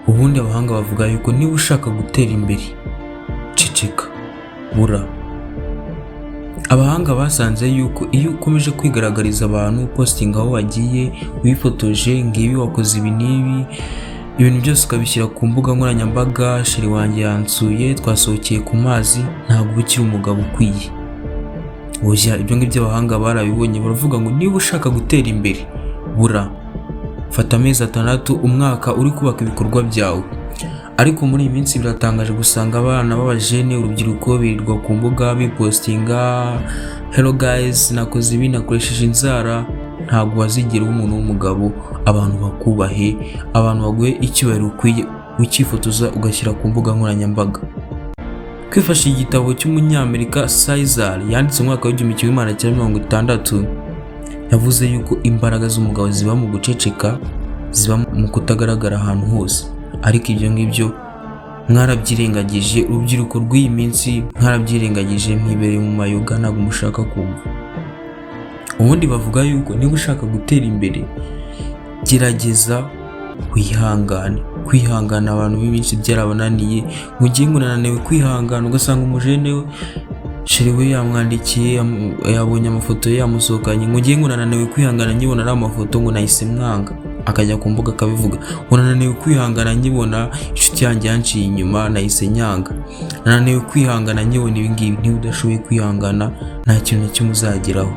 Ubundi abahanga bavuga yuko niba ushaka gutera imbere ceceka, bura. Abahanga basanze yuko iyo ukomeje kwigaragariza abantu, posting aho wagiye, wifotoje, ngibi wakoze ibi n'ibi, ibintu byose ukabishyira ku mbuga nkoranyambaga, sheri wanjye yansuye, twasohokeye ku mazi, ntabwo uba ukiri umugabo ukwiye. Oya, ibyo ngibyo abahanga barabibonye, baravuga ngo niba ushaka gutera imbere, bura. Fata amezi 6 umwaka uri kubaka ibikorwa byawe. Ariko muri iyi minsi biratangaje gusanga abana b'abajene, urubyiruko birirwa ku mbuga bipostinga, hello guys, nakoze ibi, nakoresheje inzara. Ntabwo wazigira umuntu w'umugabo, abantu bakubahe, abantu baguhe icyubahiro ukwiye, ukifotoza ugashyira ku mbuga nkoranyambaga. Kwifashisha igitabo cy'umunyamerika Caesar yanditse mu mwaka w'1960, yavuze yuko imbaraga z'umugabo ziba mu guceceka, ziba mu kutagaragara ahantu hose. Ariko ibyo ngibyo mwarabyirengagije, urubyiruko rw'iyi minsi mwarabyirengagije, mwibereye mu mayoga, ntabwo mushaka kumva. Ubundi bavuga yuko niba ushaka gutera imbere, gerageza wihangane. Kwihangana abantu b'iminsi byarabananiye, mu gihe unaniwe kwihangana ugasanga umujene we sheri we yamwandikiye, yabonye amafoto ye yamusohokanye, mu gihe unaniwe kwihangana nyibona ari amafoto ngo nahise mwanga, akajya ku mbuga akabivuga. Unaniwe kwihangana nyibona inshuti yanjye yanciye inyuma, nahise nyanga. Unaniwe kwihangana nyibona ibi ngibi. Niba udashoboye kwihangana, nta kintu na kimwe uzageraho.